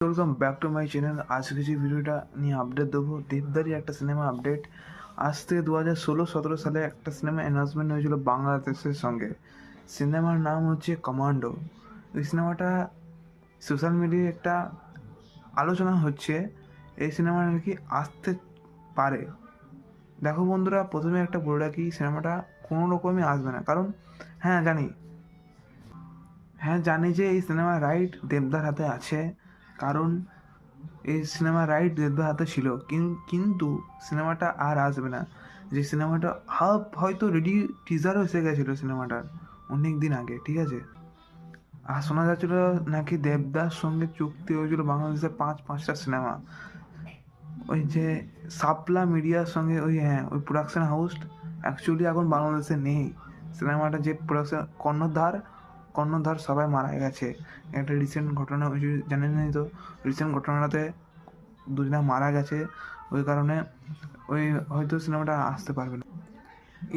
Welcome back to my channel. আজকে যে ভিডিওটা নিয়ে আপডেট দেবো, দেবদারি একটা সিনেমা আপডেট। আজ থেকে 2016-17 সালে একটা সিনেমা অ্যানাউন্সমেন্ট হয়েছিল বাংলাদেশের সঙ্গে। সিনেমার নাম হচ্ছে কমান্ডো। এই সিনেমাটা সোশ্যাল মিডিয়ায় একটা আলোচনা হচ্ছে, এই সিনেমা নাকি আসতে পারে। দেখো বন্ধুরা, প্রথমে একটা বলে রাখি, সিনেমাটা কোনো রকমই আসবে না। কারণ জানি যে এই সিনেমার রাইট দেবদার হাতে আছে। কারণ এই সিনেমার রাইট দেবদার হাতে ছিল, কিন্তু সিনেমাটা আর আসবে না। যে সিনেমাটা হয়তো রেডি টিজারও এসে গেছিলো সিনেমাটার অনেক দিন আগে, ঠিক আছে। আর শোনা যাচ্ছিল নাকি দেবদার সঙ্গে চুক্তি হয়েছিল বাংলাদেশের পাঁচটা সিনেমা। ওই যে সাপলা মিডিয়ার সঙ্গে, ওই প্রোডাকশন হাউস অ্যাকচুয়ালি এখন বাংলাদেশে নেই। সিনেমাটা যে প্রোডাকশন কর্ণধার সবাই মারা গেছে। একটা রিসেন্ট ঘটনা হয়েছে, জানেন তো। রিসেন্ট ঘটনাটাতে দুজনা মারা গেছে, ওই কারণে হয়তো সিনেমাটা আসতে পারবে না।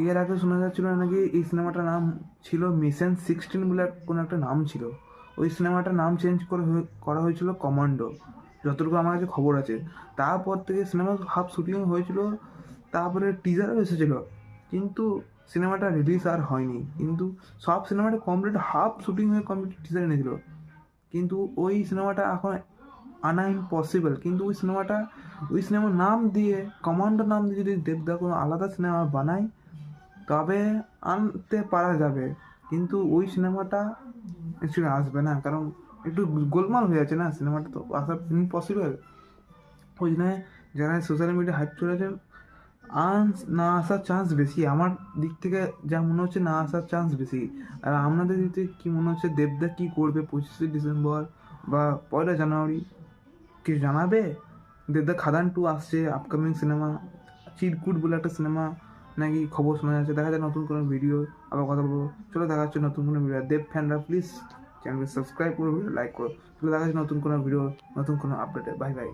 এর আগে শোনা যাচ্ছিল নাকি এই সিনেমাটার নাম ছিল মিশন 16 বলে কোনো একটা নাম ছিল। ওই সিনেমাটার নাম চেঞ্জ করা হয়েছিল কমান্ডো, যতটুকু আমার কাছে খবর আছে। তারপর থেকে সিনেমা হাফ শুটিং হয়েছিল, তারপরে টিজারও এসেছিলো, কিন্তু সিনেমাটা রিলিজ আর হয়নি। কিন্তু সব সিনেমাটা কমপ্লিট হাফ শুটিং হয়ে কমপ্লিট টিজার এনেছিল, কিন্তু ওই সিনেমাটা এখন আনা ইম্পসিবল। কিন্তু ওই সিনেমার নাম দিয়ে, কমান্ডো নাম দিয়ে যদি দেবদা কোনো আলাদা সিনেমা বানায় তবে আনতে পারা যাবে। কিন্তু ওই সিনেমাটা অ্যাকচুয়ালি আসবে না, কারণ একটু গোলমাল হয়ে আছে না, সিনেমাটা তো আসা ইম্পসিবল। ওই জন্য যারা সোশ্যাল মিডিয়া হাইপ চলেছেন, না আসার চান্স বেশি। আমার দিক থেকে যা মনে হচ্ছে, না আসার চান্স বেশি। আর আপনাদের দিক থেকে কী মনে হচ্ছে, দেবদা কী করবে 25শে ডিসেম্বর বা 1 জানুয়ারি? কিছু জানাবে? দেবদা খাদান 2 আসছে, আপকামিং সিনেমা। চিরকুট বলে একটা সিনেমা নাকি খবর শোনা যাচ্ছে। দেখা যায় নতুন কোনো ভিডিও আবার কথা বলবো। চলো দেখা যাচ্ছে নতুন কোনো ভিডিও। দেব ফ্যানরা প্লিজ চ্যানেলকে সাবস্ক্রাইব করো, ভিডিও লাইক করো। চলো দেখা যাচ্ছে নতুন কোনো ভিডিও, নতুন কোনো আপডেটে। Bye bye.